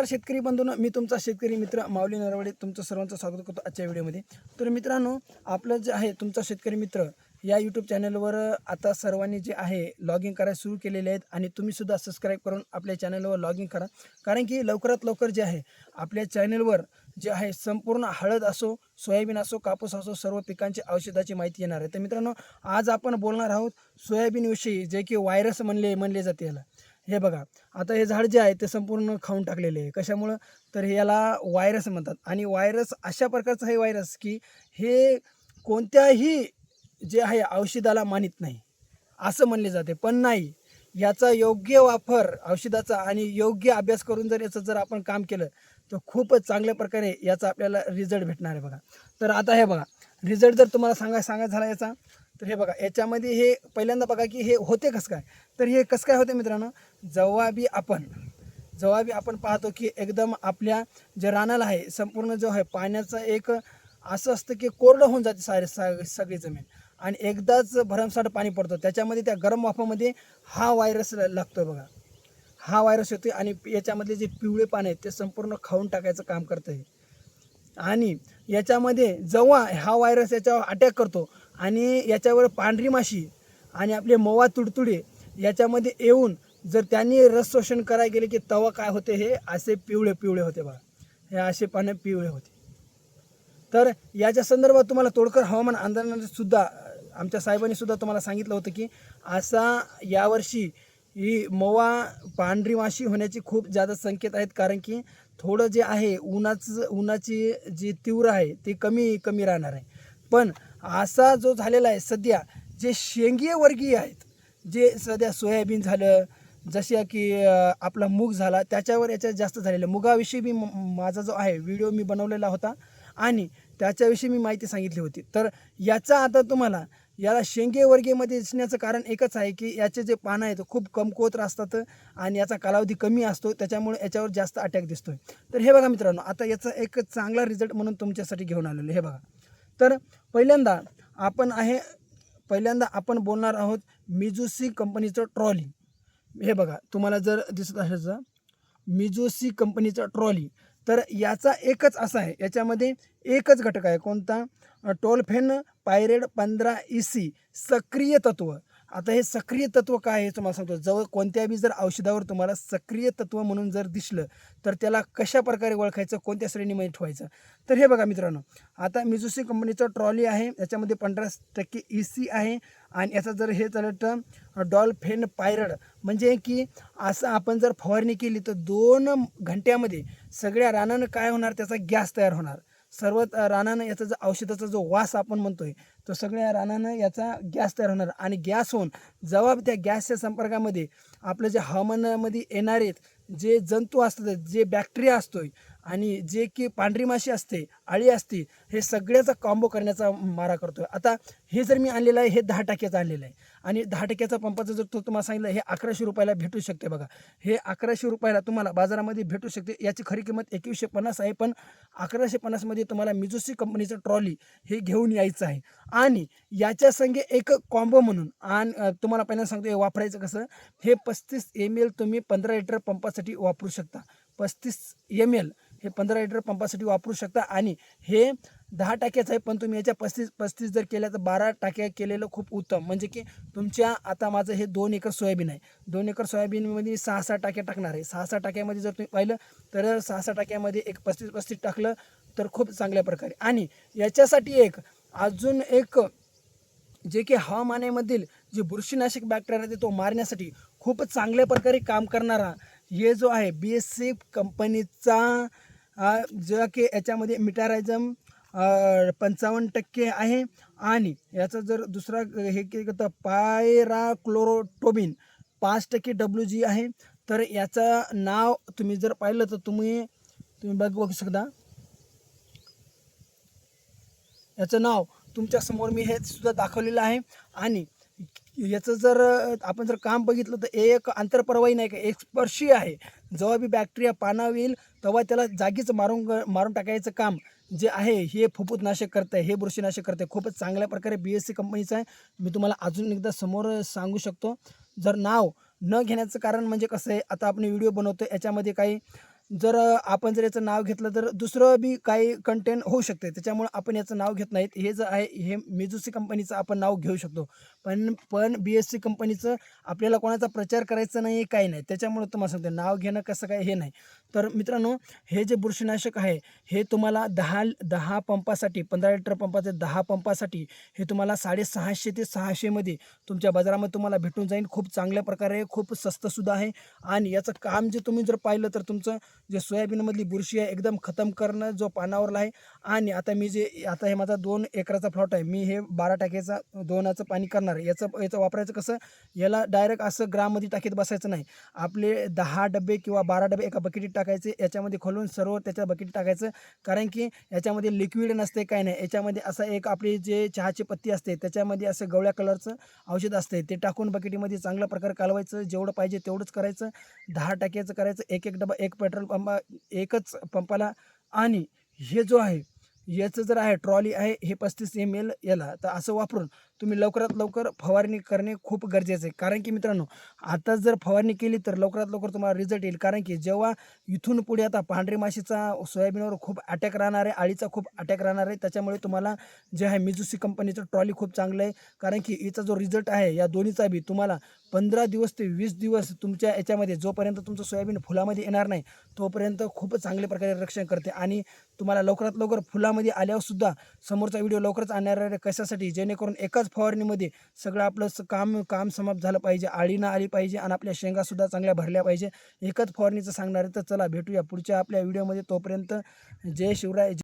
शेतकरी बंधूंनो, मी तुमचा शेतकरी मित्र माऊली नरवडे तुमचं सर्वांचं स्वागत करतो आजच्या व्हिडिओमध्ये। तर मित्रांनो, आपलं जे आहे तुमचा शेतकरी मित्र या यूट्यूब चॅनलवर आता सर्वांनी जे आहे लॉगिंग करायला सुरू केलेले आहेत आणि तुम्ही सुद्धा सबस्क्राईब करून आपल्या चॅनलवर लॉगिंग करा, कारण की लवकरात लवकर जे आहे आपल्या चॅनलवर जे आहे संपूर्ण हळद असो, सोयाबीन असो, कापूस असो, सर्व पिकांची औषधाची माहिती येणार आहे। तर मित्रांनो, आज आपण बोलणार आहोत सोयाबीनविषयी, जे की व्हायरस म्हणले जाते याला। हे बघा, आता हे झाड जे आहे ते संपूर्ण खाऊन टाकलेले आहे। कशामुळं? तर याला व्हायरस म्हणतात आणि व्हायरस अशा प्रकारचा आहे व्हायरस की हे कोणत्याही जे आहे औषधाला मानित नाही असं म्हणले जाते, पण नाही, याचा योग्य वापर औषधाचा आणि योग्य अभ्यास करून जर आपण काम केलं तर खूपच चांगल्या प्रकारे याचा आपल्याला रिझल्ट भेटणार आहे बघा। तर आता हे बघा, रिझल्ट जर तुम्हाला सांगायचा झाला याचा, तर हे बघा, याच्यामध्ये हे पहिल्यांदा बघा की हे होते कसं काय। तर हे कसं काय होते मित्रांनो, जेव्हा बी आपण पाहतो की एकदम आपल्या जे रानाला आहे संपूर्ण जो आहे पाण्याचं एक असं असतं की कोरडं होऊन जाते सगळी जमीन आणि एकदाच भरमसाठ पाणी पडतं, त्याच्यामध्ये त्या गरम वाफामध्ये हा व्हायरस लागतो बघा। हा व्हायरस येतो आणि याच्यामधले जे पिवळे पाणी आहेत ते संपूर्ण खाऊन टाकायचं काम करतं आहे आणि याच्यामध्ये जेव्हा हा व्हायरस याच्यावर अटॅक करतो आणि याच्यावर पांढरी माशी आणि आपले मवा तुडतुडे याच्यामध्ये येऊन जर त्यांनी रस शोषण करायला गेले की तेव्हा काय होते, हे असे पिवळे होते बघा, हे असे पाने पिवळे होते। तर याच्या संदर्भात तुम्हाला तोडकर हवामान अंदाजाने सुद्धा आमच्या साहेबांनी सुद्धा तुम्हाला सांगितलं होतं की असा यावर्षी ही मवा पांढरी माशी होण्याची खूप जादा संकेत आहेत, कारण की थोडं जे आहे उन्हाची जी तीव्र आहे ती कमी राहणार आहे। पण असा जो झालेला आहे सध्या, जे शेंगीय वर्गीय आहेत, जे सध्या सोयाबीन झालं, जसे की आपला मूग झाला, त्याच्यावर याच्यात जास्त झालेलं मुगाविषयी मी माझा जो आहे व्हिडिओ मी बनवलेला होता आणि त्याच्याविषयी मी माहिती सांगितली होती। तर याचा आता तुम्हाला याला शेंगे वर्गीयमध्ये दिसण्याचं कारण एकच आहे की याचे जे पानं आहेत खूप कमकुवत असतात आणि याचा कालावधी कमी असतो, त्याच्यामुळे याच्यावर जास्त अटॅक दिसतोय। तर हे बघा मित्रांनो, आता याचा एक चांगला रिझल्ट म्हणून तुमच्यासाठी घेऊन आलेलो हे बघा। तर पहिल्यांदा आपण बोलणार आहोत मिझुसी कंपनीचं ट्रॉली। हे बघा, तुम्हाला जर दिसत असेल मिझुसी कंपनीचा ट्रॉली, तर याचा एकच असा आहे, याच्यामध्ये एकच घटक आहे, कोणता? टोल्फेन पायरेट 15 EC सक्रिय तत्व। आता हे सक्रिय तत्व काय आहे तुम्हाला सांगतो। जवळ कोणत्या बी जर औषधावर तुम्हाला सक्रिय तत्व म्हणून जर दिसलं तर त्याला कशा प्रकारे ओळखायचं, कोणत्या श्रेणीमध्ये ठेवायचं। तर हे बघा मित्रांनो, आता मिझुसी कंपनीचा ट्रॉली आहे, याच्यामध्ये 15% EC आहे आणि याचा जर हे झालं तर डॉल्फेन पायरड, म्हणजे की असं आपण जर फवारणी केली तर 2 घंट्यामध्ये सगळ्या रानानं काय होणार, त्याचा गॅस तयार होणार। सर्व रानानं याचा जो औषधाचा जो वास आपण म्हणतोय तो सगळ्या रानानं याचा गॅस तयार होणार आणि गॅस होऊन जेव्हा त्या गॅसच्या संपर्कामध्ये आपलं जे हवामानामध्ये येणारे जे जंतू असतात, जे बॅक्टेरिया असतोय आणि जे की पांढरी माशी असते, अळी असते, हे सगळ्याचा कॉम्बो करण्याचा मारा करतोय। आता हे जर मी आणलेलं आहे, हे 10% आणलेलं आहे आणि 10%चा पंपाचं जर तुम्हाला सांगितलं, हे 1100 रुपयाला भेटू शकते बघा। हे 1100 रुपयाला तुम्हाला बाजारामध्ये भेटू शकते। याची खरी किंमत 2150 आहे, पण 1150 मध्ये तुम्हाला मिझुसी कंपनीचं ट्रॉली हे घेऊन यायचं आहे आणि याच्या संगे एक कॉम्बो म्हणून आणि तुम्हाला पहिल्यांदा सांगतो हे वापरायचं कसं। हे 35 ml तुम्ही 15 लिटर पंपासाठी वापरू शकता। 35 ml हे 15 लिटर पंपासाठी वापरू शकता आणि हे 10%चं आहे, पण तुम्ही याच्या 35 जर केल्या तर 12% केलेलं खूप उत्तम। म्हणजे की तुमच्या आता माझं हे 2 एकर सोयाबीन आहे, 2 एकर सोयाबीनमध्ये 6-6 टाक्या टाकणार आहे। 6-6 टाक्यामध्ये जर तुम्ही पाहिलं तर 6-6 टाक्यामध्ये एक 35-35 टाकलं तर खूप चांगल्या प्रकारे। आणि याच्यासाठी अजून एक जे की हवामानामधील जे बुरशीनाशक बॅक्टेरिया आहे तो मारण्यासाठी खूप चांगल्या प्रकारे काम करणारा हे जो आहे BSC कंपनीचा जो की याच्यामध्ये मिटारायझम 55% आहे आणि याचा जर दुसरा हे केलं तर पायराक्लोरोटोबिन 5% WG आहे। तर याचं नाव तुम्ही जर पाहिलं तर तुम्ही बघू शकता, याचं नाव तुमच्या समोर मी हे सुद्धा दाखवलेलं आहे आणि याचं जर आपण जर काम बघितलं तर एक आंतरप्रवाही नाही का, एक स्पर्शी आहे। जेव्हा बी बॅक्टेरिया पानावर येईल तेव्हा त्याला जागीच मारून टाकायचं काम जे आहे हे फुफुतनाशक करतं आहे, हे बुरशीनाशक करतं आहे। खूपच चांगल्या प्रकारे BSC कंपनीचं आहे। मी तुम्हाला अजून एकदा समोर सांगू शकतो। जर नाव न घेण्याचं कारण म्हणजे कसं आहे, आता आपण व्हिडिओ बनवतो याच्यामध्ये काही जर आपण जर याचं नाव घेतलं तर दुसरं बी काही कंटेंट होऊ शकते. त्याच्यामुळं आपण याचं नाव घेत नाहीत. हे जे आहे हे मिझुसी कंपनीचं आपण नाव घेऊ शकतो. पण BSC कंपनीचं आपल्याला कोणाचा प्रचार करायचा नाही, काही नाही. त्याच्यामुळं तुम्हाला सांगतो नाव घेणं कसं काय हे नाही. तर मित्रांनो, हे जे बुरशीनाशक आहे हे तुम्हाला 10 पंपासाठी 15 लिटर पंपाचे 10 पंपासाठी हे तुम्हाला 650 ते 600 मध्ये तुमच्या बाजारामध्ये तुम्हाला भेटून जाईल. खूप चांगल्या प्रकारे, खूप स्वस्तसुद्धा आहे आणि याचं काम जे तुम्ही जर पाहिलं तर तुमचं जे सोयाबीनमधली बुरशी आहे एकदम खतम करणं जो पानावरला आहे. आणि आता हे माझा 2 एकराचा प्लॉट आहे. मी हे 12 टाकीचा 2चं पाणी करणार आहे. याचं वापरायचं कसं, याला डायरेक्ट असं ग्राममध्ये टाकीत बसायचं नाही. आपले 10 डबे किंवा 12 डबे एका बकेटीत टाकायचे, याच्यामध्ये खोलून सर्व त्याच्या बकेटीत टाकायचं. कारण की याच्यामध्ये लिक्विड नसते, काही नाही. याच्यामध्ये असं एक आपली जे चहाची पत्ती असते त्याच्यामध्ये असं गवळ्या कलरचं औषध असते, ते टाकून बकेटीमध्ये चांगल्या प्रकारे कालवायचं. जेवढं पाहिजे तेवढंच करायचं. 10 टाक्याचं करायचं. एक डबा एक पेट्रोल पंप एकच पंपाला. आणि हे जो आहे याचं जर आहे ट्रॉली आहे हे 35 ml याला. तर असं वापरून तुम्ही लवकरात लवकर फवारणी करणे खूप गरजेचं आहे. कारण की मित्रांनो, आता जर फवारणी केली तर लवकरात लवकर तुम्हाला रिझल्ट येईल. कारण की जेव्हा इथून पुढे आता पांढरी माशीचा सोयाबीनवर खूप अटॅक राहणार आहे, अळीचा खूप अटॅक राहणार आहे. त्याच्यामुळे तुम्हाला जे आहे मिझुसी कंपनीचं ट्रॉली खूप चांगलं आहे. कारण की याचा जो रिझल्ट आहे या दोन्हीचा बी तुम्हाला 15 दिवस ते 20 दिवस तुमच्या याच्यामध्ये जोपर्यंत तुमचं सोयाबीन फुलामध्ये येणार नाही तोपर्यंत खूप चांगल्या प्रकारे रक्षण करते. आणि तुम्हाला लवकरात लवकर फुलामध्ये आल्यावर सुद्धा समोरचा व्हिडिओ लवकरच आणणार आहे. कशासाठी, जेणेकरून एकाच फवारणीमध्ये सगळं आपलं काम समाप्त झालं पाहिजे, आळी ना आली पाहिजे आणि आपल्या शेंगासुद्धा चांगल्या भरल्या पाहिजे. एकच फवारणीचं सांगणार आहे. तर चला भेटूया पुढच्या आपल्या व्हिडिओमध्ये. तोपर्यंत जय शिवराय.